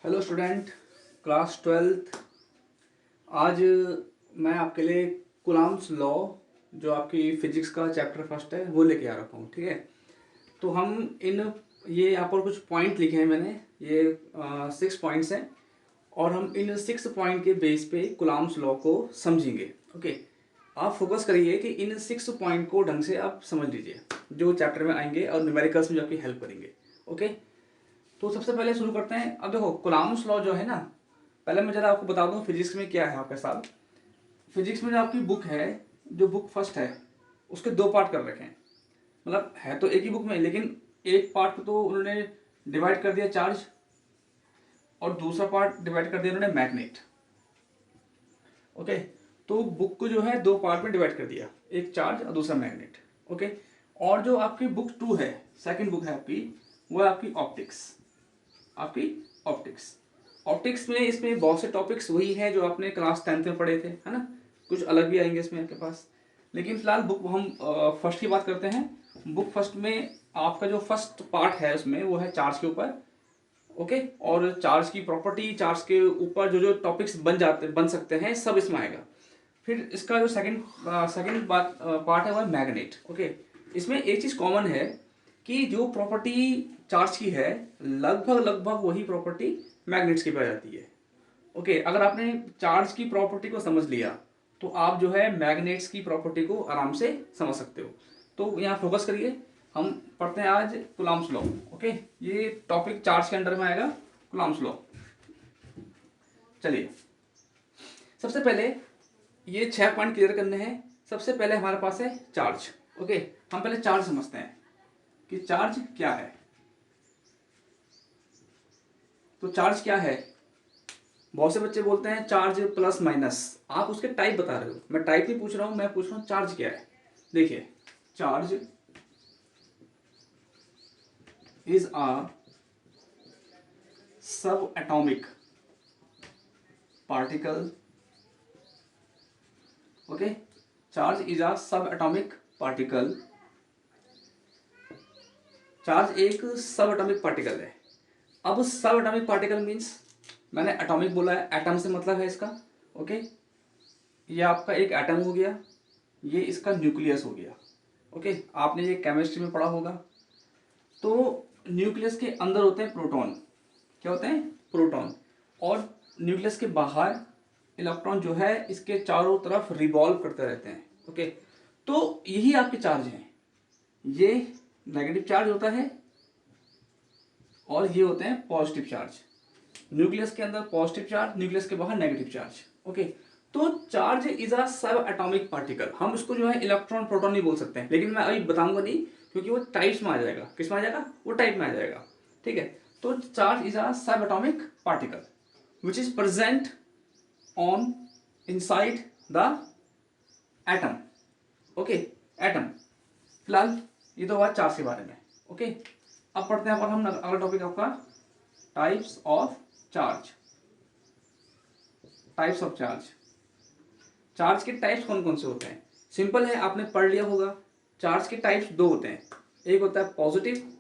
Hello student, class twelfth. आज मैं आपके लिए कुलाम्स लॉ, जो आपकी फिजिक्स का चैप्टर फर्स्ट है, वो लेके आ रखा हूँ। ठीक है, तो हम ये यहाँ पर कुछ पॉइंट लिखे हैं मैंने। ये 6 पॉइंट्स हैं और हम इन 6 पॉइंट के बेस पे कुलाम्स लॉ को समझेंगे। ओके, आप फोकस करिए कि इन 6 पॉइंट को ढंग से आप समझ लीजिए, जो चैप्टर में आएंगे और न्यूमेरिकल्स में जो आपकी हेल्प करेंगे। ओके, तो सबसे पहले शुरू करते हैं। अब देखो, कुलाम्स लॉ जो है ना, पहले मैं जरा आपको बता दूं फिजिक्स में क्या है आपके साथ। फिजिक्स में जो आपकी बुक है, जो बुक फर्स्ट है, उसके 2 पार्ट कर रखे हैं। मतलब है तो एक ही बुक में, लेकिन एक पार्ट को तो उन्होंने डिवाइड कर दिया चार्ज, और दूसरा पार्ट डिवाइड कर दिया उन्होंने मैग्नेट। ओके, तो बुक को जो है 2 पार्ट में डिवाइड कर दिया, एक चार्ज और दूसरा मैग्नेट। ओके, और जो आपकी बुक 2 है, सेकेंड बुक है आपकी, वो है आपकी ऑप्टिक्स। आपकी ऑप्टिक्स ऑप्टिक्स में इसमें बहुत से टॉपिक्स वही है जो आपने क्लास 10th में पढ़े थे, है ना। कुछ अलग भी आएंगे इसमें आपके पास, लेकिन फिलहाल बुक हम फर्स्ट की बात करते हैं। बुक फर्स्ट में आपका जो फर्स्ट पार्ट है उसमें वो है चार्ज के ऊपर। ओके, और चार्ज की प्रॉपर्टी, चार्ज के ऊपर जो जो टॉपिक्स बन सकते हैं, सब इसमें आएगा। फिर इसका जो सेकंड बात पार्ट है वो है मैग्नेट। ओके, इसमें एक चीज़ कॉमन है कि जो प्रॉपर्टी चार्ज की है, लगभग लगभग वही प्रॉपर्टी मैग्नेट्स की पाई जाती है। ओके, अगर आपने चार्ज की प्रॉपर्टी को समझ लिया तो आप जो है मैग्नेट्स की प्रॉपर्टी को आराम से समझ सकते हो। तो यहाँ फोकस करिए, हम पढ़ते हैं आज कुलाम्स लॉ। ओके, ये टॉपिक चार्ज के अंडर में आएगा, कुलाम्स लॉ। चलिए, सबसे पहले ये 6 पॉइंट क्लियर करने हैं। सबसे पहले हमारे पास है चार्ज। ओके, हम पहले चार्ज समझते हैं कि चार्ज क्या है। तो चार्ज क्या है, बहुत से बच्चे बोलते हैं चार्ज प्लस माइनस। आप उसके टाइप बता रहे हो, मैं टाइप नहीं पूछ रहा हूं, मैं पूछ रहा हूं चार्ज क्या है। देखिए, चार्ज इज अ सब atomic particle. Okay, charge is a सब एटॉमिक पार्टिकल। चार्ज एक सब एटॉमिक पार्टिकल है। अब सब एटॉमिक पार्टिकल मीन्स, मैंने एटॉमिक बोला है, एटम से मतलब है इसका। ओके, ये आपका एक एटम हो गया, ये इसका न्यूक्लियस हो गया। ओके, आपने ये केमिस्ट्री में पढ़ा होगा। तो न्यूक्लियस के अंदर होते हैं प्रोटॉन। क्या होते हैं? प्रोटॉन। और न्यूक्लियस के बाहर इलेक्ट्रॉन जो है इसके चारों तरफ रिवॉल्व करते रहते हैं। ओके, तो यही आपके चार्ज हैं। ये नेगेटिव चार्ज होता है और ये होते हैं पॉजिटिव चार्ज। न्यूक्लियस के अंदर पॉजिटिव चार्ज, न्यूक्लियस के बाहर नेगेटिव चार्ज। ओके, तो चार्ज इज अ सब एटॉमिक पार्टिकल। हम इसको जो है इलेक्ट्रॉन प्रोटॉन नहीं बोल सकते हैं, लेकिन मैं अभी बताऊंगा नहीं, क्योंकि वो टाइप्स में आ जाएगा। किस में आ जाएगा? वो टाइप में आ जाएगा। ठीक है, तो चार्ज इज अ सब atomic particle which is present on inside the atom. Okay, atom. फिलहाल ये तो हुआ चार्ज के बारे में। ओके, अब पढ़ते हैं हम अगला टॉपिक आपका types of charge. Types of charge. Charge के टाइप्स कौन कौन से होते हैं? सिंपल है, आपने पढ़ लिया होगा। चार्ज के टाइप्स 2 होते हैं, एक होता है पॉजिटिव,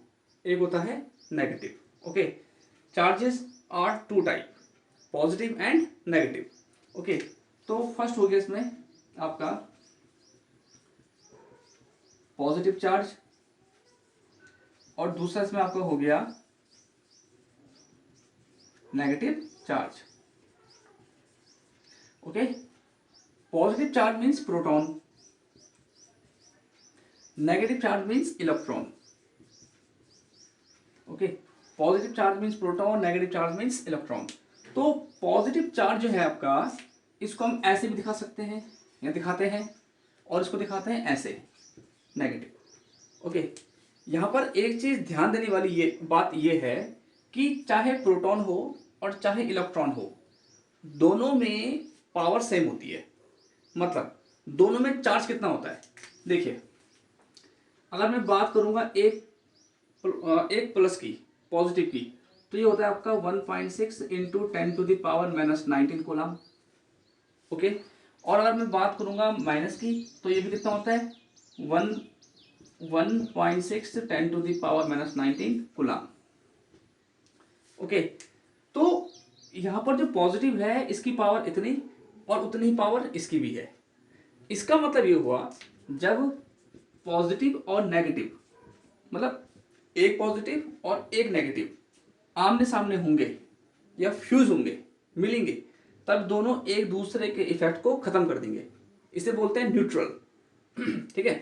एक होता है negative. Okay, charges are 2 type, positive and negative. Okay, तो फर्स्ट हो गया इसमें आपका पॉजिटिव चार्ज, और दूसरा इसमें आपका हो गया negative charge. Okay, positive charge means proton, negative charge means electron. Okay, positive charge means proton, negative charge means electron. तो पॉजिटिव चार्ज जो है आपका, इसको हम ऐसे भी दिखा सकते हैं, या दिखाते हैं, और इसको दिखाते हैं ऐसे, नेगेटिव। ओके, यहाँ पर एक चीज ध्यान देने वाली बात ये है कि चाहे प्रोटॉन हो और चाहे इलेक्ट्रॉन हो, दोनों में पावर सेम होती है। मतलब दोनों में चार्ज कितना होता है? देखिए, अगर मैं बात करूंगा एक प्लस की, पॉजिटिव की, तो ये होता है आपका 1.6 इंटू 10⁻⁻19 कूलम। ओके, और अगर मैं बात करूंगा माइनस की, तो ये भी कितना होता है? 1.6 10⁻⁻19 कूलम। ओके, तो यहाँ पर जो पॉजिटिव है इसकी पावर इतनी और उतनी ही पावर इसकी भी है। इसका मतलब ये हुआ जब पॉजिटिव और नेगेटिव, मतलब एक पॉजिटिव और एक नेगेटिव आमने सामने होंगे या फ्यूज होंगे, मिलेंगे, तब दोनों एक दूसरे के इफेक्ट को खत्म कर देंगे। इसे बोलते हैं न्यूट्रल। ठीक है,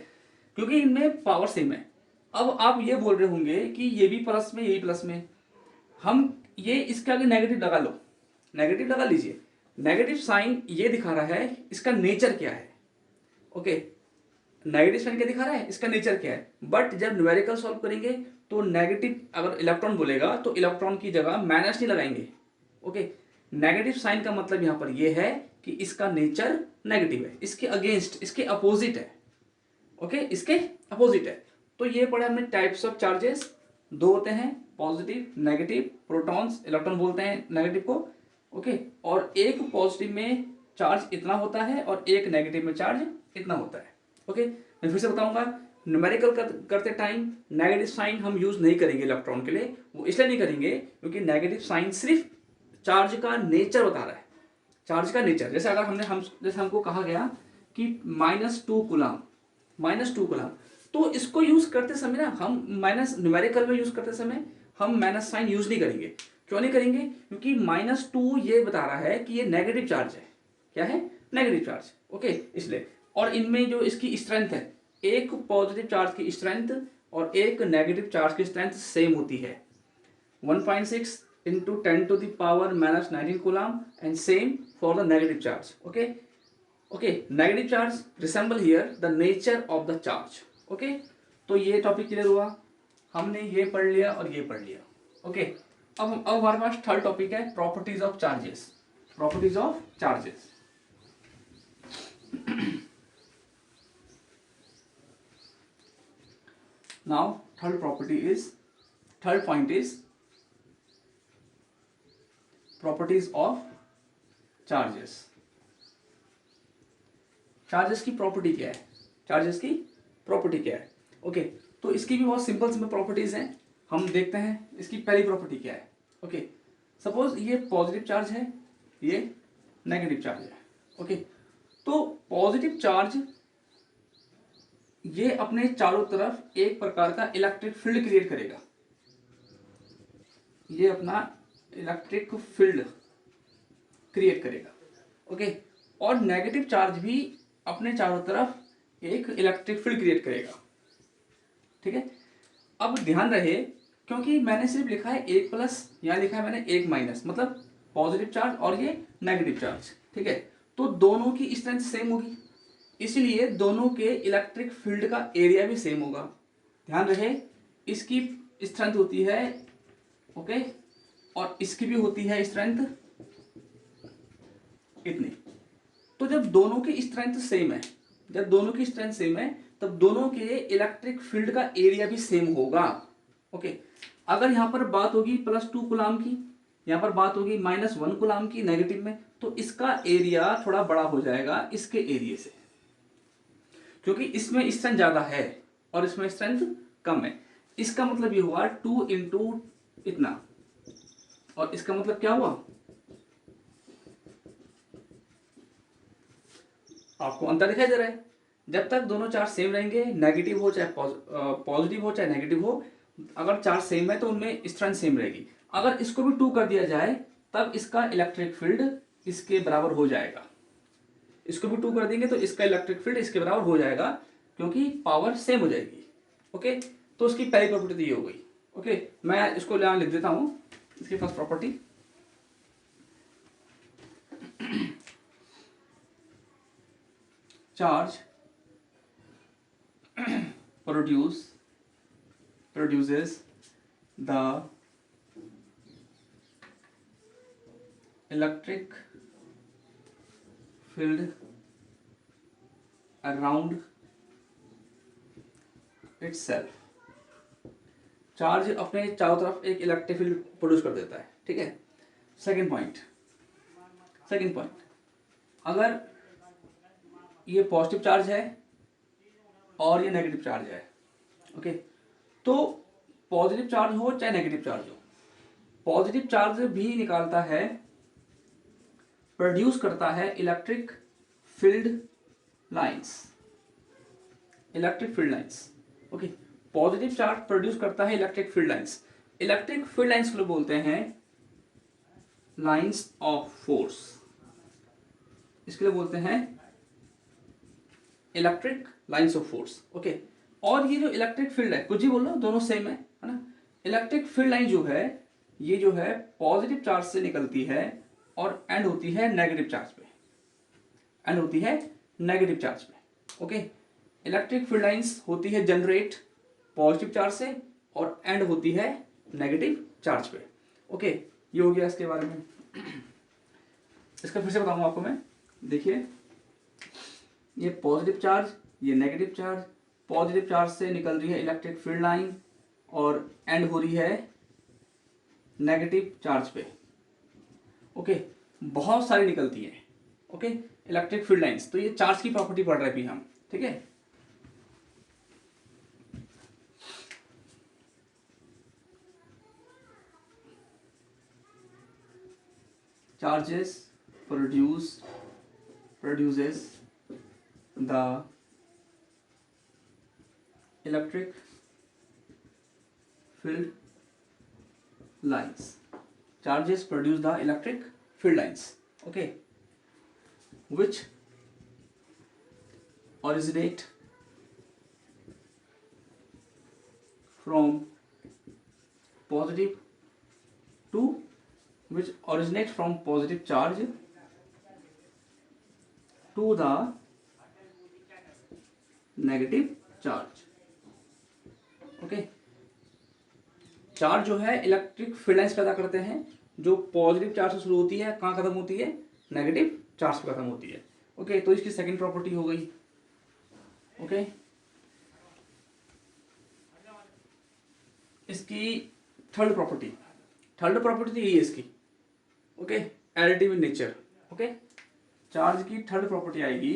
क्योंकि इनमें पावर सेम है। अब आप ये बोल रहे होंगे कि ये भी प्लस में, ये भी प्लस में, हम ये इसके आगे नेगेटिव लगा लो, नेगेटिव लगा लीजिए। नेगेटिव साइन ये दिखा रहा है इसका नेचर क्या है। ओके, नेगेटिव साइन क्या दिखा रहा है, इसका नेचर क्या है। बट जब न्यूमेरिकल सॉल्व करेंगे तो नेगेटिव अगर इलेक्ट्रॉन बोलेगा तो इलेक्ट्रॉन की जगह माइनस नहीं लगाएंगे। ओके, नेगेटिव साइन का मतलब यहां पर ये है कि इसका नेचर नेगेटिव है, इसके अगेंस्ट, इसके अपोजिट है। ओके, इसके अपोजिट है। तो ये पढ़ा हमने टाइप्स ऑफ चार्जेस, दो होते हैं, पॉजिटिव नेगेटिव, प्रोटॉन्स इलेक्ट्रॉन बोलते हैं नेगेटिव को। ओके, और एक पॉजिटिव में चार्ज इतना होता है और एक नेगेटिव में चार्ज इतना होता है। ओके, मैं फिर से बताऊंगा, न्यूमेरिकल करते टाइम नेगेटिव साइन हम यूज नहीं करेंगे इलेक्ट्रॉन के लिए। वो इसलिए नहीं करेंगे क्योंकि नेगेटिव साइन सिर्फ चार्ज का नेचर बता रहा है, चार्ज का नेचर। जैसे अगर जैसे हमको कहा गया कि -2 कूलम, -2 कूलम, तो इसको यूज करते समय ना हम माइनस न्यूमेरिकल में यूज करते समय हम माइनस साइन यूज नहीं करेंगे। क्यों नहीं करेंगे? क्योंकि -2 ये बता रहा है कि ये नेगेटिव चार्ज है। क्या है? Negative charge. ओके, इसलिए। और इनमें जो इसकी स्ट्रेंथ है, एक पॉजिटिव चार्ज की स्ट्रेंथ और एक नेगेटिव चार्ज की स्ट्रेंथ सेम होती है, 1.6 into 10 to the power -19 coulomb, and same for the negative charge. Okay, negative charge resemble here the nature of the charge. Okay, तो ये टॉपिक क्लियर हुआ, हमने ये पढ़ लिया और ये पढ़ लिया। ओके, अब हमारे पास थर्ड टॉपिक है properties of charges. Properties of charges. Now third point is properties of charges. Charges की प्रॉपर्टी क्या है? चार्जेस की प्रॉपर्टी क्या है? ओके, तो इसकी भी बहुत सिंपल सिंपल प्रॉपर्टीज हैं, हम देखते हैं। इसकी पहली प्रॉपर्टी क्या है? ओके, सपोज ये पॉजिटिव चार्ज है, ये नेगेटिव चार्ज है। ओके, तो पॉजिटिव चार्ज ये अपने चारों तरफ एक प्रकार का इलेक्ट्रिक फील्ड क्रिएट करेगा, ये अपना इलेक्ट्रिक फील्ड क्रिएट करेगा। ओके, और नेगेटिव चार्ज भी अपने चारों तरफ एक इलेक्ट्रिक फील्ड क्रिएट करेगा। ठीक है, अब ध्यान रहे, क्योंकि मैंने सिर्फ लिखा है एक प्लस, यहाँ लिखा है मैंने एक माइनस, मतलब पॉजिटिव चार्ज और ये नेगेटिव चार्ज। ठीक है, तो दोनों की स्ट्रेंथ सेम होगी, इसलिए दोनों के इलेक्ट्रिक फील्ड का एरिया भी सेम होगा। ध्यान रहे, इसकी स्ट्रेंथ होती है, ओके, और इसकी भी होती है स्ट्रेंथ इतनी। तो जब दोनों की स्ट्रेंथ सेम है, जब दोनों की स्ट्रेंथ सेम है, तब दोनों के इलेक्ट्रिक फील्ड का एरिया भी सेम होगा। ओके, अगर यहां पर बात होगी +2 कूलम की, यहां पर बात होगी -1 कूलम की नेगेटिव में, तो इसका एरिया थोड़ा बड़ा हो जाएगा इसके एरिया से, क्योंकि इसमें स्ट्रेंथ ज्यादा है और इसमें स्ट्रेंथ कम है। इसका मतलब ये हुआ 2 इंटू इतना, और इसका मतलब क्या हुआ? आपको अंतर दिखाई दे रहा है। जब तक दोनों चार्ज सेम रहेंगे, नेगेटिव हो चाहे पॉजिटिव हो चाहे नेगेटिव हो, अगर चार्ज सेम है तो उनमें स्ट्रेंथ सेम रहेगी। अगर इसको भी 2 कर दिया जाए तब इसका इलेक्ट्रिक फील्ड इसके बराबर हो जाएगा। इसको भी 2 कर देंगे तो इसका इलेक्ट्रिक फील्ड इसके बराबर हो जाएगा, क्योंकि पावर सेम हो जाएगी। ओके, तो उसकी पहली प्रॉपर्टी तो ये हो गई। ओके, मैं इसको यहां लिख देता हूं, इसकी first property. Charge produces the electric field around itself। Charge अपने चारों तरफ एक इलेक्ट्रिक फील्ड प्रोड्यूस कर देता है। ठीक है, सेकंड पॉइंट, अगर ये पॉजिटिव चार्ज है और ये नेगेटिव चार्ज है, ओके, तो पॉजिटिव चार्ज हो चाहे नेगेटिव चार्ज हो, पॉजिटिव चार्ज भी निकालता है, प्रोड्यूस करता है electric field lines, electric field lines. Okay, positive charge produce करता है electric field lines. Electric field lines को बोलते हैं लाइंस ऑफ फोर्स, इसके लिए बोलते हैं electric lines of force. Okay, और ये जो इलेक्ट्रिक फील्ड है, कुछ ही बोल लो, दोनों सेम है ना। इलेक्ट्रिक फील्ड लाइन जो है ये जो है पॉजिटिव चार्ज से निकलती है और एंड होती है नेगेटिव चार्ज पे, एंड होती है नेगेटिव चार्ज पे। ओके, इलेक्ट्रिक फील्ड लाइंस होती है जनरेट पॉजिटिव चार्ज से और एंड होती है नेगेटिव चार्ज पे। ओके, ये हो गया इसके बारे में। इसका फिर से बताऊंगा आपको मैं। देखिए, ये पॉजिटिव चार्ज, ये नेगेटिव चार्ज, पॉजिटिव चार्ज से निकल रही है इलेक्ट्रिक फील्ड लाइन और एंड हो रही है नेगेटिव चार्ज पे। ओके, बहुत सारी निकलती है। Okay, electric field lines. तो ये चार्ज की प्रॉपर्टी पढ़ रहे हैं अभी हम, ठीक है। Charges produces the electric field lines. Charges produce the electric field lines, okay, which originate from positive to which originate from positive charge to the negative charge. Okay, charge जो है इलेक्ट्रिक फील्ड लाइंस पैदा करते हैं जो positive charge से शुरू होती है, कहाँ खत्म होती है, नेगेटिव चार्ज पे खत्म होती है। ओके, तो इसकी सेकंड प्रॉपर्टी हो गई। ओके, इसकी थर्ड प्रॉपर्टी तो यही है इसकी। Okay, additive in nature. Okay, charge की थर्ड प्रॉपर्टी आएगी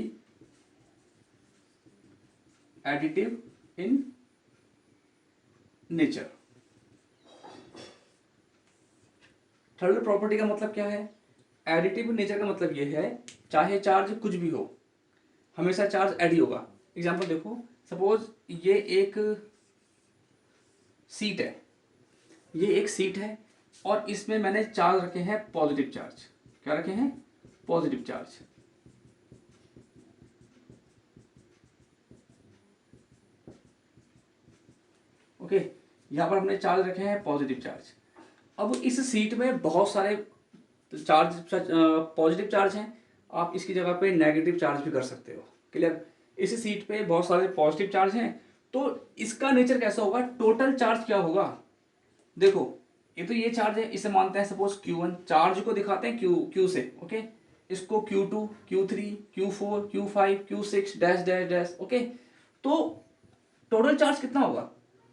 additive in nature. Third property का मतलब क्या है? एडिटिव इन नेचर का मतलब ये है चाहे चार्ज कुछ भी हो, हमेशा चार्ज एड ही होगा। एग्जांपल देखो, सपोज ये एक सीट है, ये एक सीट है और इसमें मैंने चार्ज रखे हैं पॉजिटिव चार्ज। क्या रखे हैं? Positive charge. ओके, यहां पर हमने चार्ज रखे हैं पॉजिटिव चार्ज। अब इस सीट में बहुत सारे चार्ज पॉजिटिव चार्ज हैं, आप इसकी जगह पे नेगेटिव चार्ज भी कर सकते हो। क्लियर? इस सीट पे बहुत सारे पॉजिटिव चार्ज हैं, तो इसका नेचर कैसा होगा? टोटल चार्ज क्या होगा? देखो, ये तो ये चार्ज है, इसे मानते हैं सपोज Q1। चार्ज को दिखाते हैं Q से। ओके, इसको Q2, Q3, Q4, Q5, Q6 dash dash dash. Okay, तो टोटल चार्ज कितना होगा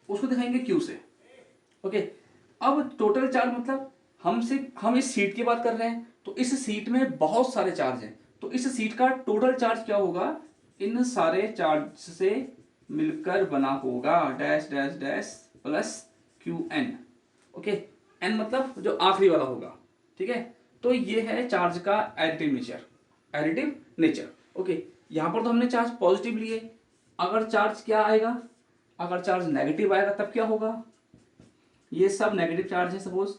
उसको दिखाएंगे Q से। ओके, अब टोटल चार्ज मतलब हम इस सीट की बात कर रहे हैं, तो इस सीट में बहुत सारे चार्ज हैं, तो इस सीट का टोटल चार्ज क्या होगा? इन सारे चार्ज से मिलकर बना होगा dash dash dash plus Qn। Okay, n मतलब जो आखिरी वाला होगा। ठीक है, तो ये है चार्ज का additive nature. Additive nature. Okay, यहां पर तो हमने चार्ज पॉजिटिव लिए, अगर चार्ज क्या आएगा, अगर चार्ज नेगेटिव आएगा तब क्या होगा? ये सब नेगेटिव चार्ज है, सपोज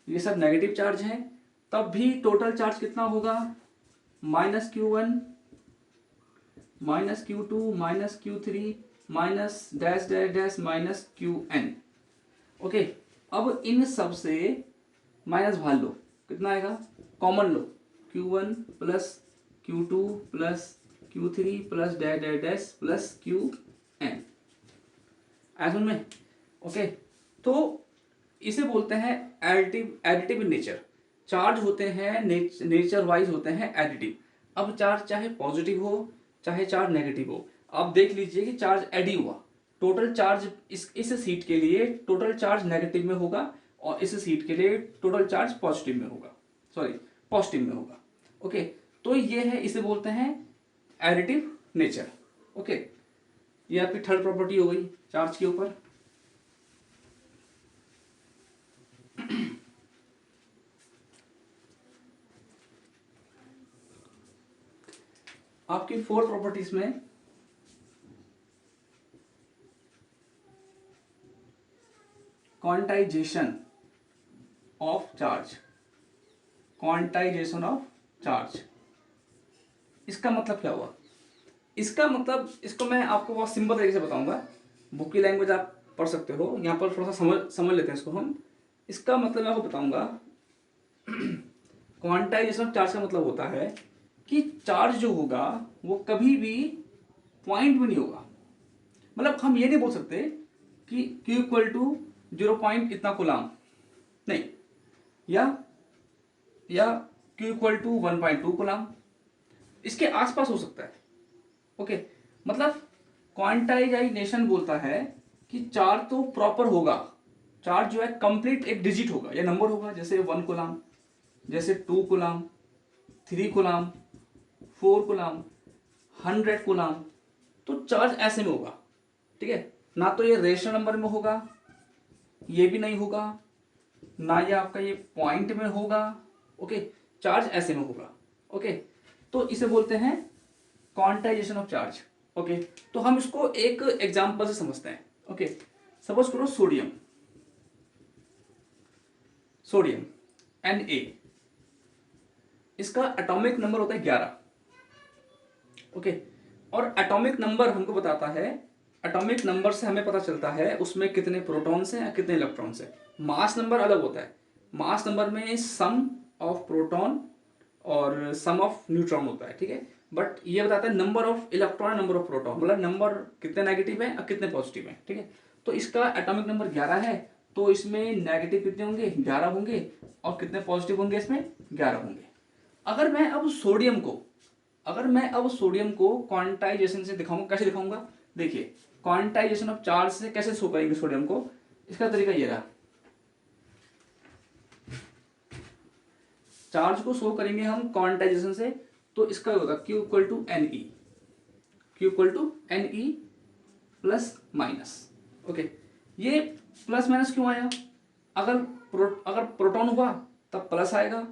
ये सब नेगेटिव चार्ज है, तब भी टोटल चार्ज कितना होगा? -Q1 -Q2 -Q3 minus dash dash dash minus Qn। Okay, अब इन सब से माइनस भाग लो, कितना आएगा? कॉमन लो, Q1 plus Q2 plus Q3 plus dash dash dash plus Qn। ऐसा में ओके, तो इसे बोलते हैं एडिटिव इन नेचर। चार्ज होते हैं नेचर वाइज होते हैं एडिटिव। अब चार्ज चाहे पॉजिटिव हो चाहे चार्ज नेगेटिव हो, आप देख लीजिए कि चार्ज एड ही हुआ। टोटल चार्ज इस सीट के लिए टोटल चार्ज नेगेटिव में होगा और इस सीट के लिए टोटल चार्ज पॉजिटिव में होगा, पॉजिटिव में होगा। ओके, तो ये है, इसे बोलते हैं एडिटिव नेचर। ओके, ये आपकी थर्ड प्रॉपर्टी हो गई चार्ज के ऊपर। आपकी 4 प्रॉपर्टीज में quantization of charge, quantization of charge, इसका मतलब क्या हुआ? इसका मतलब, इसको मैं आपको बहुत सिंपल तरीके से बताऊंगा, बुक की लैंग्वेज आप पढ़ सकते हो, यहाँ पर थोड़ा सा समझ लेते हैं इसको हम। इसका मतलब मैं आपको बताऊंगा, क्वांटाइजेशन ऑफ चार्ज का मतलब होता है कि चार्ज जो होगा वो कभी भी पॉइंट में नहीं होगा। मतलब हम ये नहीं बोल सकते कि Q इक्वल टू 0 पॉइंट इतना कूलाम, नहीं, या Q इक्वल टू 1.2 कूलाम, इसके आसपास हो सकता है। ओके, मतलब क्वांटाइजेशन बोलता है कि चार्ज तो प्रॉपर होगा, चार्ज जो है कंप्लीट एक डिजिट होगा या नंबर होगा, जैसे 1 कूलाम, जैसे 2 कूलाम, 3 कूलाम, 4 कूलाम, 100 कूलाम, तो चार्ज ऐसे में होगा। ठीक है, ना तो ये रेशनल नंबर में होगा, ये भी नहीं होगा, ना ये आपका ये पॉइंट में होगा। ओके, चार्ज ऐसे में होगा। ओके, तो इसे बोलते हैं क्वांटाइजेशन ऑफ चार्ज। ओके, तो हम इसको एक एग्जांपल से समझते हैं। ओके, सपोज करो सोडियम, सोडियम Na, इसका एटॉमिक नंबर होता है 11। ओके, और एटॉमिक नंबर हमको बताता है, एटॉमिक नंबर से हमें पता चलता है उसमें कितने प्रोटॉन्स हैं या कितने इलेक्ट्रॉन्स हैं। मास नंबर अलग होता है, मास नंबर में सम ऑफ प्रोटॉन और सम ऑफ न्यूट्रॉन होता है। ठीक है, बट ये बताता है number of electron, number of proton, मतलब नंबर कितने नेगेटिव है और कितने पॉजिटिव है। ठीक है, तो इसका एटॉमिक नंबर 11 है, तो इसमें नेगेटिव कितने होंगे? 11 होंगे, और कितने पॉजिटिव होंगे? इसमें 11 होंगे। अगर मैं अब सोडियम को, क्वांटाइजेशन से दिखाऊंगा, कैसे दिखाऊंगा? देखिए, क्वांटाइजेशन ऑफ चार्ज से कैसे शो करेंगे सोडियम को, इसका तरीका ये रहा। चार्ज को शो करेंगे हम क्वांटाइजेशन से, तो इसका होगा Q equal to n e, Q equal to n e plus minus. Okay, ये प्लस माइनस क्यों आया? अगर प्रोटॉन हुआ तब प्लस आएगा,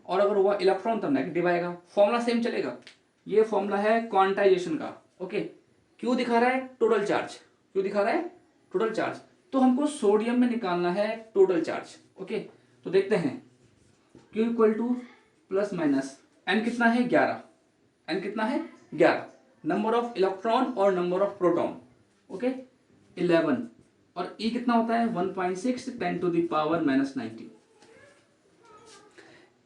और अगर हुआ इलेक्ट्रॉन तब नेगेटिव आएगा। फॉर्मूला सेम चलेगा, ये फॉर्मूला है क्वांटाइजेशन का। ओके, क्यों दिखा रहा है? टोटल चार्ज, क्यों दिखा रहा है? Total charge. तो हमको सोडियम में निकालना है टोटल चार्ज। ओके, तो देखते हैं, Q equal to plus minus n कितना है? 11, एन कितना है? 11, नंबर ऑफ इलेक्ट्रॉन और नंबर ऑफ प्रोटॉन, ओके, 11, और E कितना होता है? 1.6 10 to the power minus 19।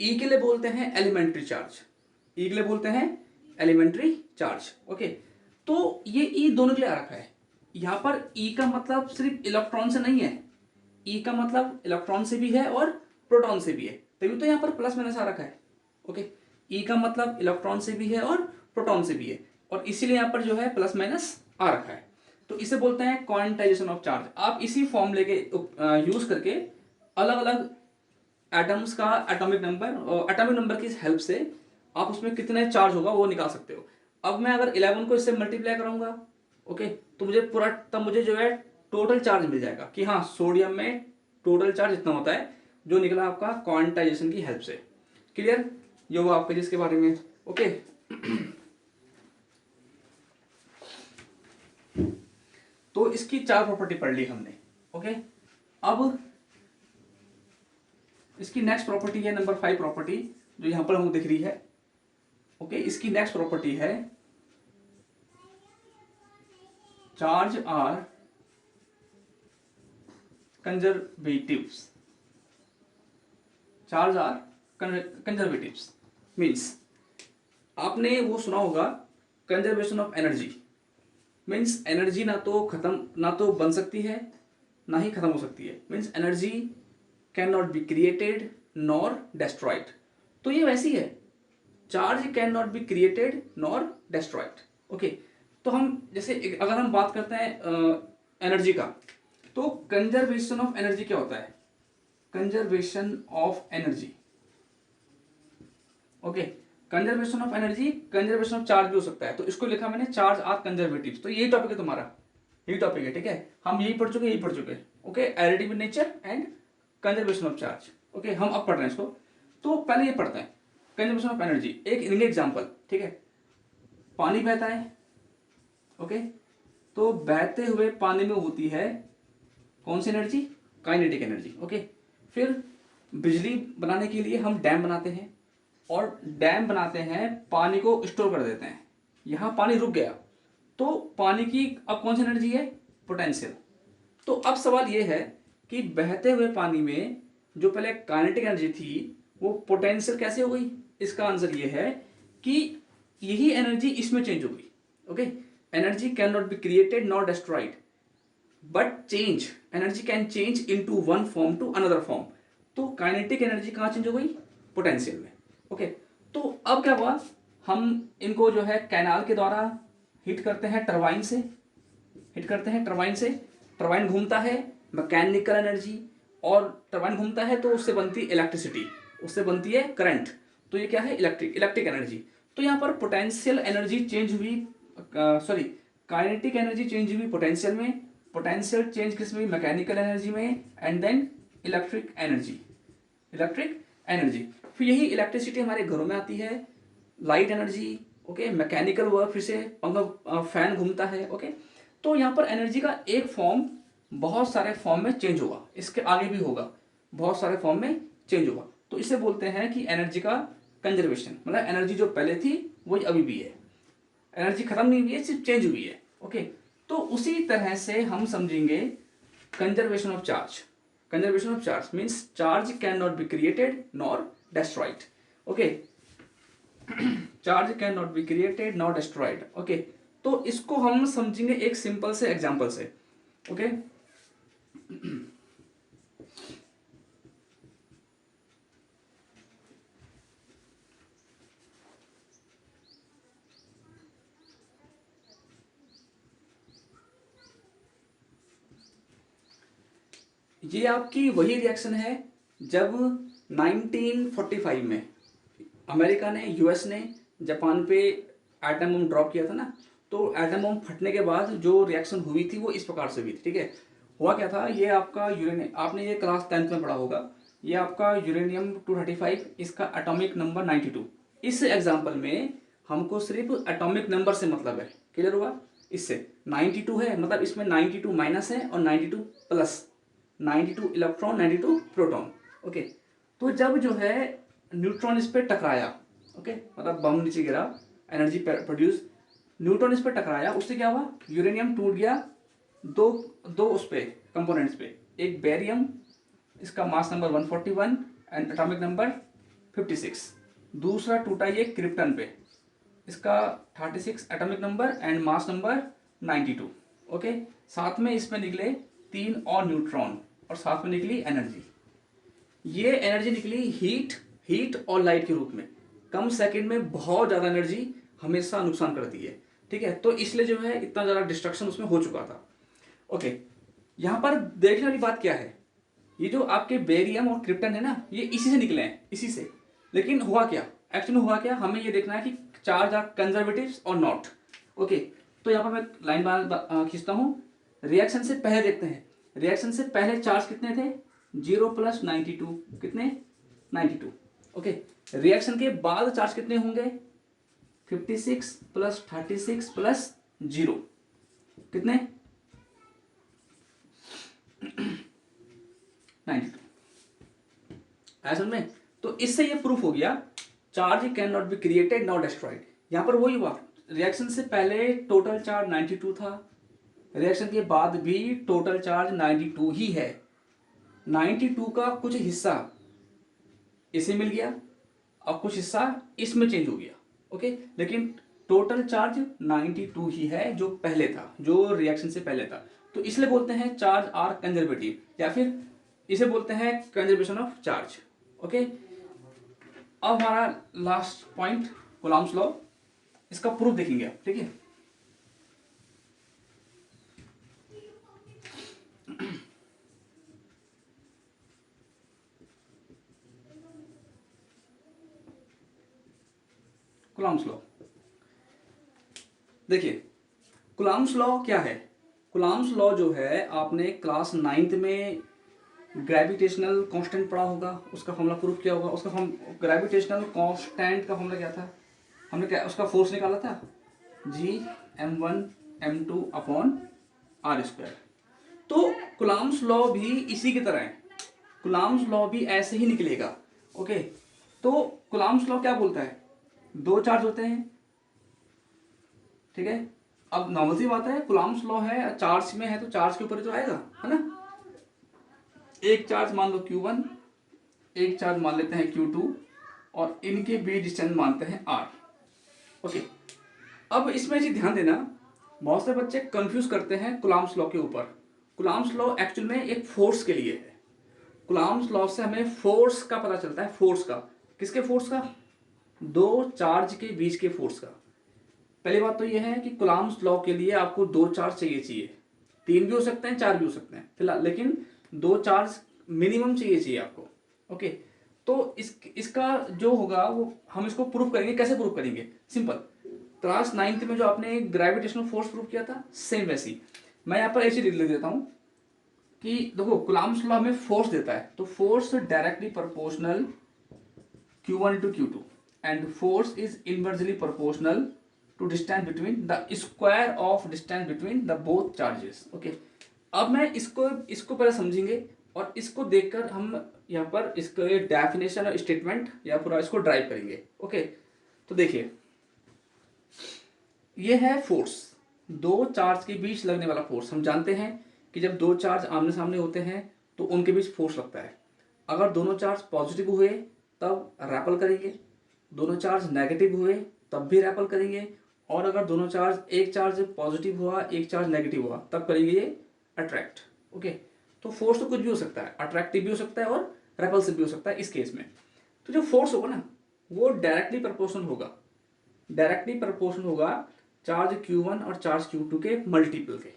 E के लिए बोलते हैं एलिमेंट्री चार्ज, E के लिए बोलते हैं एलिमेंट्री चार्ज। ओके, तो ये E दोनों के लिए आ रखा है। यहाँ पर E का मतलब सिर्फ इलेक्ट्रॉन से नहीं है, E का मतलब इलेक्ट्रॉन से भी है और प्रोटॉन से भी है, तभी तो यहाँ पर प्लस माइनस आ रखा है। ओके, E का मतलब इलेक्ट्रॉन से भी है और प्रोटॉन से भी है, और इसीलिए यहाँ पर जो है प्लस माइनस आ रखा है। तो इसे बोलते हैं क्वांटाइजेशन ऑफ चार्ज। आप इसी फॉर्मूले के यूज करके अलग अलग एटम्स का एटॉमिक नंबर की हेल्प से आप उसमें कितने चार्ज होगा वो निकाल सकते हो। अब मैं अगर 11 को इससे मल्टीप्लाई करूंगा, ओके, तो मुझे पूरा, तब मुझे जो है टोटल चार्ज मिल जाएगा कि हाँ, सोडियम में टोटल चार्ज इतना होता है, जो निकला आपका क्वांटाइजेशन की हेल्प से। क्लियर? ये हुआ आपके जिसके बारे में। ओके, तो इसकी 4 प्रॉपर्टी पढ़ ली हमने। ओके, अब इसकी नेक्स्ट प्रॉपर्टी है नंबर 5 प्रॉपर्टी, जो यहां पर हमको दिख रही है। ओके, इसकी नेक्स्ट प्रॉपर्टी है charge are conservatives. Charge are conservatives means, आपने वो सुना होगा conservation of energy. Means energy ना तो बन सकती है, ना ही खत्म हो सकती है। Means energy can not be created nor destroyed. तो ये वैसी है, charge can not be created nor destroyed. Okay, तो हम जैसे अगर हम बात करते हैं एनर्जी का, तो कंजर्वेशन ऑफ एनर्जी क्या होता है? Conservation of energy, okay, conservation of energy conservation of charge भी हो सकता है। तो इसको लिखा मैंने चार्ज आर कंजर्वेटिव। तो यही टॉपिक है तुम्हारा, यही टॉपिक है। ठीक है, हम यही पढ़ चुके। Okay, additive nature and conservation of charge. Okay, हम अब पढ़ रहे हैं इसको। तो पहले ये पढ़ते हैं कंजर्वेशन ऑफ एनर्जी, एक एग्जांपल। ठीक है, पानी बहता है, ओके, तो बहते हुए पानी में होती है कौन सी एनर्जी? Kinetic energy, okay. फिर बिजली बनाने के लिए हम डैम बनाते हैं, और डैम बनाते हैं पानी को स्टोर कर देते हैं। यहाँ पानी रुक गया तो पानी की अब कौन सी एनर्जी है? पोटेंशियल। तो अब सवाल ये है कि बहते हुए पानी में जो पहले काइनेटिक एनर्जी थी वो पोटेंशियल कैसे हो गई? इसका आंसर ये है कि यही एनर्जी इसमें चेंज हो गई, okay. Energy can not be created not destroyed but change, energy can change into one form to another form. तो काइनेटिक एनर्जी कहाँ चेंज हो गई? पोटेंशियल में, ओके। तो अब क्या हुआ, हम इनको जो है कैनाल के द्वारा हिट करते हैं, टरबाइन से हिट करते हैं, टरबाइन से। टरबाइन घूमता है, मैकेनिकल एनर्जी, और टरबाइन घूमता है तो उससे बनती है इलेक्ट्रिसिटी, उससे बनती है करंट। तो ये क्या है? Electric energy. तो यहाँ पर पोटेंशियल एनर्जी चेंज हुई, सॉरी, काइनेटिक एनर्जी चेंज हुई पोटेंशियल में, पोटेंशियल चेंज किस में? मैकेनिकल एनर्जी में, and then electric energy, electric energy. फिर यही इलेक्ट्रिसिटी हमारे घरों में आती है, light energy, okay. Mechanical work, फिर से पंखा, फैन घूमता है, ओके। तो यहाँ पर एनर्जी का एक फॉर्म बहुत सारे फॉर्म में चेंज होगा, इसके आगे भी होगा, बहुत सारे फॉर्म में चेंज होगा। तो इसे बोलते हैं कि एनर्जी का कंजर्वेशन, मतलब एनर्जी जो पहले थी वही अभी भी है, एनर्जी खत्म नहीं हुई है, सिर्फ चेंज हुई है, ओके। तो उसी तरह से हम समझेंगे conservation of charge. Conservation of charge means charge can not be created nor destroyed, okay. Charge can not be created not destroyed, okay. तो इसको हम समझेंगे एक सिंपल से एग्जांपल से, ओके। ये आपकी वही रिएक्शन है जब 1945 में अमेरिका ने, यूएस ने जापान पे एटम बम ड्रॉप किया था ना। तो एटम बम फटने के बाद जो रिएक्शन हुई थी वो इस प्रकार से हुई थी, ठीक है। हुआ क्या था, ये आपका यूरेनियम, आपने ये क्लास 10th में पढ़ा होगा, ये आपका यूरेनियम 235, इसका एटॉमिक नंबर 92। इस एग्जाम्पल में हमको सिर्फ एटॉमिक नंबर से मतलब है, क्लियर हुआ? इससे 92 है, मतलब इसमें 92 माइनस है और 92 प्लस, 92 इलेक्ट्रॉन 92 प्रोटॉन, ओके। तो जब जो है न्यूट्रॉन इस पर टकराया, ओके, मतलब बम नीचे गिरा, एनर्जी प्रोड्यूस, न्यूट्रॉन इस पर टकराया, उससे क्या हुआ? यूरेनियम टूट गया दो दो उस पे कंपोनेंट्स पे। एक बेरियम, इसका mass number 141 and atomic number 56। दूसरा टूटा ये क्रिप्टन पे, इसका 36 atomic number and mass number 92, okay. साथ में इसमें निकले 3 और न्यूट्रॉन, और साथ में निकली एनर्जी। ये एनर्जी निकली हीट और लाइट के रूप में। कम सेकंड में बहुत ज़्यादा एनर्जी हमेशा नुकसान करती है, ठीक है। तो इसलिए जो है इतना ज़्यादा डिस्ट्रक्शन उसमें हो चुका था, ओके। यहाँ पर देखने वाली बात क्या है, ये जो आपके बेरियम और क्रिप्टन है ना, ये इसी से निकले हैं, इसी से। लेकिन हुआ क्या, एक्चुअली हुआ क्या, हमें ये देखना है कि चार्ज आर कंजर्वेटिव और नॉट, ओके। तो यहाँ पर मैं लाइन खींचता हूँ। रिएक्शन से पहले देखते हैं, रिएक्शन से पहले चार्ज कितने थे? 0 + 92, कितने? 92, ओके। रिएक्शन के बाद चार्ज कितने होंगे? 56 + 36 + 0, कितने? 92, ऐसा में। तो इससे ये प्रूफ हो गया charge can not be created not destroyed. यहाँ पर वही हुआ, रिएक्शन से पहले टोटल चार्ज 92 था, रिएक्शन के बाद भी टोटल चार्ज 92 ही है। 92 का कुछ हिस्सा इसे मिल गया और कुछ हिस्सा इसमें चेंज हो गया, ओके। लेकिन टोटल चार्ज 92 ही है जो पहले था, जो रिएक्शन से पहले था। तो इसलिए बोलते हैं चार्ज आर कंजर्वेटिव, या फिर इसे बोलते हैं कंजर्वेशन ऑफ चार्ज, ओके। अब हमारा लास्ट पॉइंट कूलॉम्स लॉ, इसका प्रूफ देखेंगे आप, ठीक है। कूलॉम्स लॉ देखिए, कूलॉम्स लॉ क्या है? कूलॉम्स लॉ जो है आपने क्लास 9th में ग्रेविटेशनल कांस्टेंट पढ़ा होगा, उसका फॉर्मूला प्रूफ किया होगा। उसका ग्रेविटेशनल कांस्टेंट का फॉर्मूला क्या था? हमने क्या उसका फोर्स निकाला था, G m1m2/r²। तो कुलाम्स लॉ भी इसी की तरह है, कुलाम्स लॉ भी ऐसे ही निकलेगा। ओके, तो कुलाम्स लॉ क्या बोलता है, दो चार्ज होते हैं, ठीक है। अब नॉर्मल सी बात है, कुलाम्स लॉ है, चार्ज में है तो चार्ज के ऊपर ही तो आएगा, है ना। एक चार्ज मान लो Q1, एक चार्ज मान लेते हैं Q2, और इनके बीच डिस्टेंस मानते हैं R। ओके, अब इसमें जी ध्यान देना, बहुत से बच्चे कंफ्यूज करते हैं कुलाम्स लॉ के ऊपर। कुलाम्स लॉ एक्चुअल में एक फोर्स के लिए है। कुलाम्स लॉ से हमें फोर्स का पता चलता है, फोर्स का, किसके फोर्स का, दो चार्ज के बीच के फोर्स का। पहली बात तो यह है कि कुलाम्स लॉ के लिए आपको दो चार्ज चाहिए, तीन भी हो सकते हैं, चार भी हो सकते हैं फिलहाल, लेकिन दो चार्ज मिनिमम चाहिए आपको। ओके, तो इसका जो होगा वो हम इसको प्रूफ करेंगे। कैसे प्रूफ करेंगे, सिंपल, क्लास 9th में जो आपने ग्रेविटेशनल फोर्स प्रूफ किया था, सेम वैसी मैं यहाँ पर ऐसे लिख देता हूँ कि देखो कुलाम्स लॉ हमें फोर्स देता है, तो force directly proportional Q1 to Q2 and force is inversely proportional to distance between the square of distance between the both charges। Okay, अब मैं इसको पहले समझेंगे और इसको देखकर हम यहाँ पर इसको डेफिनेशन और स्टेटमेंट या पूरा इसको ड्राइव करेंगे। ओके, तो देखिए ये है फोर्स, दो चार्ज के बीच लगने वाला फोर्स। हम जानते हैं कि जब दो चार्ज आमने सामने होते हैं तो उनके बीच फोर्स लगता है। अगर दोनों चार्ज पॉजिटिव हुए तब रैपल करेंगे, दोनों चार्ज नेगेटिव हुए तब भी रैपल करेंगे, और अगर दोनों चार्ज, एक चार्ज पॉजिटिव हुआ एक चार्ज नेगेटिव हुआ तब करेंगे ये अट्रैक्ट। ओके, तो फोर्स तो कुछ भी हो सकता है, अट्रैक्टिव भी हो सकता है और रेपल्सिव भी हो सकता है इस केस में। तो जो फोर्स होगा ना वो डायरेक्टली प्रोपोर्शनल होगा, डायरेक्टली प्रोपोर्शनल होगा चार्ज Q1 और चार्ज Q2 के मल्टीपल के।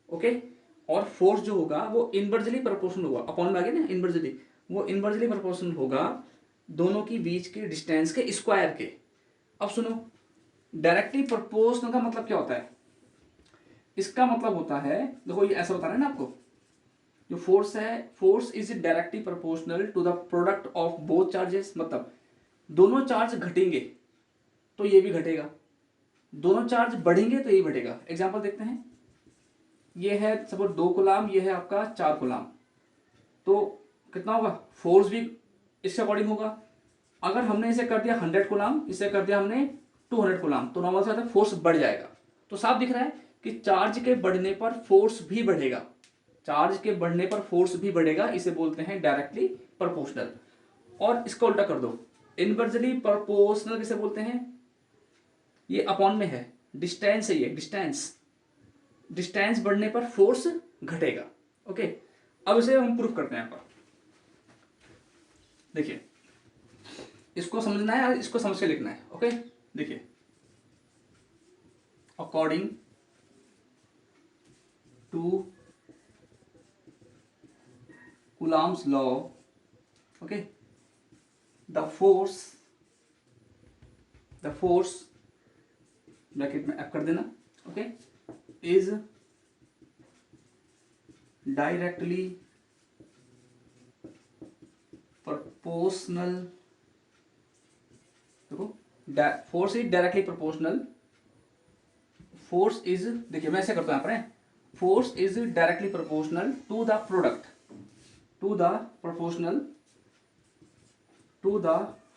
ओके, और फोर्स जो होगा वो इनवर्सली प्रोपोर्शनल होगा, अपॉन में आ गया ना इनवर्सली, वो इनवर्सली प्रोपोर्शनल होगा दोनों की बीच के डिस्टेंस के स्क्वायर के। अब सुनो, डायरेक्टली प्रोपोर्शनल का मतलब क्या होता है, इसका मतलब होता है, देखो ये ऐसा बता रहा है ना आपको, जो फोर्स है, force is directly proportional to the product of both charges. मतलब दोनों चार्ज घटेंगे तो ये भी घटेगा, दोनों चार्ज बढ़ेंगे तो ये बढ़ेगा। एग्जांपल देखते हैं, ये है सपोज 2 कूलाम, ये है आपका 4 कूलाम, तो कितना होगा, फोर्स भी इसके अकॉर्डिंग होगा। अगर हमने इसे कर दिया 100 कूलाम, इसे कर दिया हमने 200 कूलाम, तो नॉर्मल सा फोर्स बढ़ जाएगा। तो साफ दिख रहा है कि चार्ज के बढ़ने पर फोर्स भी बढ़ेगा, चार्ज के बढ़ने पर फोर्स भी बढ़ेगा, इसे बोलते हैं डायरेक्टली प्रोपोर्शनल। और इसको उल्टा कर दो, इनवर्सली प्रोपोर्शनल किसे बोलते हैं, ये अपॉन में है, डिस्टेंस है ये, डिस्टेंस, डिस्टेंस बढ़ने पर फोर्स घटेगा। ओके, अब इसे हम प्रूफ करते हैं। यहाँ पर देखिए, इसको समझना है और इसको समझ के लिखना है। ओके, देखिए, according to Coulomb's law, okay, the force bracket में एफ कर देना, ओके, इज डायरेक्टली प्रोपोर्शनल, देखो force is directly proportional, force is, देखिए मैं ऐसे करता हूं यहाँ पर, force is directly proportional to the product, to the proportional to the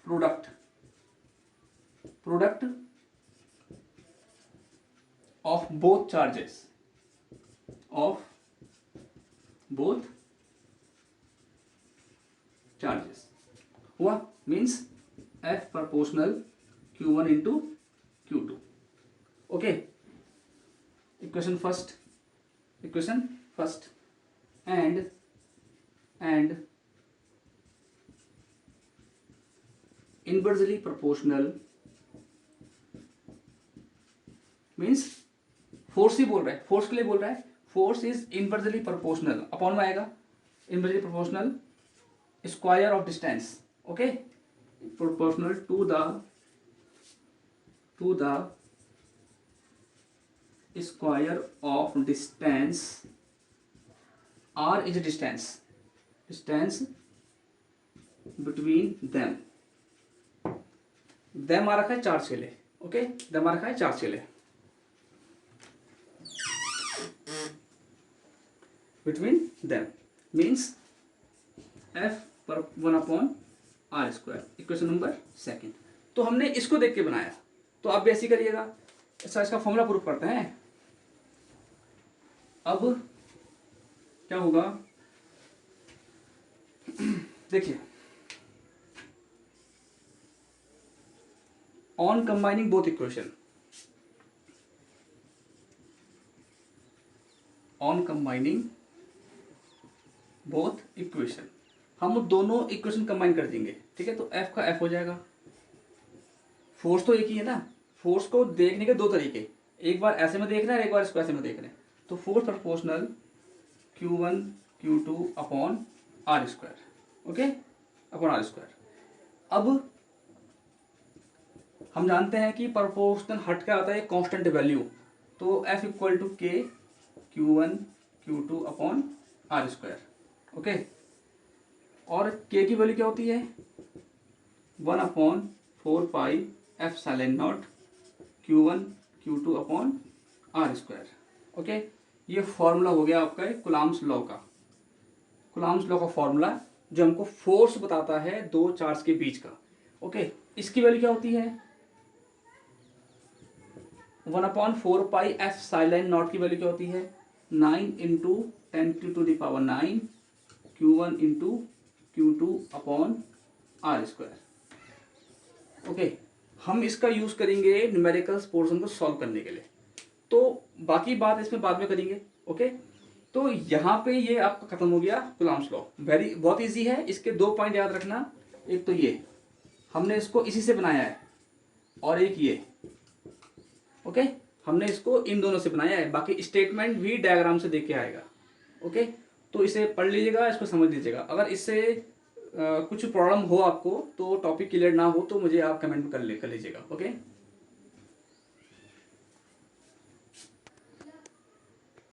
product, product of both charges, of both charges हुआ, means F proportional Q1 into Q2। okay, equation first and inversely proportional means force ही बोल रहा है, force के लिए बोल रहा है, force is inversely proportional, upon में आएगा inversely proportional square of distance. Okay, proportional to the square of distance, r is distance between them आ रखा है चार्ज के लिए। ओके, देम आ रखा है चार्ज के लिए। बिटवीन देम मीन्स एफ पर 1/r²। Equation number second. तो हमने इसको देख के बनाया, तो आप भी ऐसे ही करिएगा। इसका फॉर्मूला प्रूफ करते हैं। अब क्या होगा, देखिए, on combining both equation, on combining both equation, हम दोनों इक्वेशन कंबाइन कर देंगे, ठीक है। तो एफ का एफ हो जाएगा। फोर्स तो एक ही है ना, फोर्स को देखने के दो तरीके, एक बार ऐसे में देखना है, एक बार इसको ऐसे में देखना है। तो force proportional Q1 Q2 upon r², okay, upon r²। अब हम जानते हैं कि प्रोपोर्शनल हट के आता है कांस्टेंट वैल्यू, तो F equal to K Q1 Q2 upon r², okay. और K की वैल्यू क्या होती है, 1/4πε0 Q1 Q2 upon r², okay. ये फॉर्मूला हो गया आपका कुलाम्स लॉ का। कुलाम्स लॉ का फॉर्मूला जो हमको फोर्स बताता है दो चार्ज के बीच का, ओके। इसकी वैल्यू क्या होती है, 1/4πε0 की वैल्यू क्या होती है, 9 × 10⁻⁹ Q1 × Q2 upon r², okay. हम इसका यूज करेंगे न्यूमेरिकल्स पोर्शन को सॉल्व करने के लिए, तो बाकी बात इसमें बाद में करेंगे, ओके। तो यहाँ पे ये आपका खत्म हो गया कुलाम्स लॉ। बहुत इजी है। इसके दो पॉइंट याद रखना, एक तो ये हमने इसको इसी से बनाया है, और एक ये, ओके, हमने इसको इन दोनों से बनाया है। बाकी स्टेटमेंट भी डायग्राम से देख के आएगा, ओके। तो इसे पढ़ लीजिएगा, इसको समझ लीजिएगा। अगर इससे कुछ प्रॉब्लम हो आपको, तो टॉपिक क्लियर ना हो तो मुझे आप कमेंट कर लीजिएगा, ओके।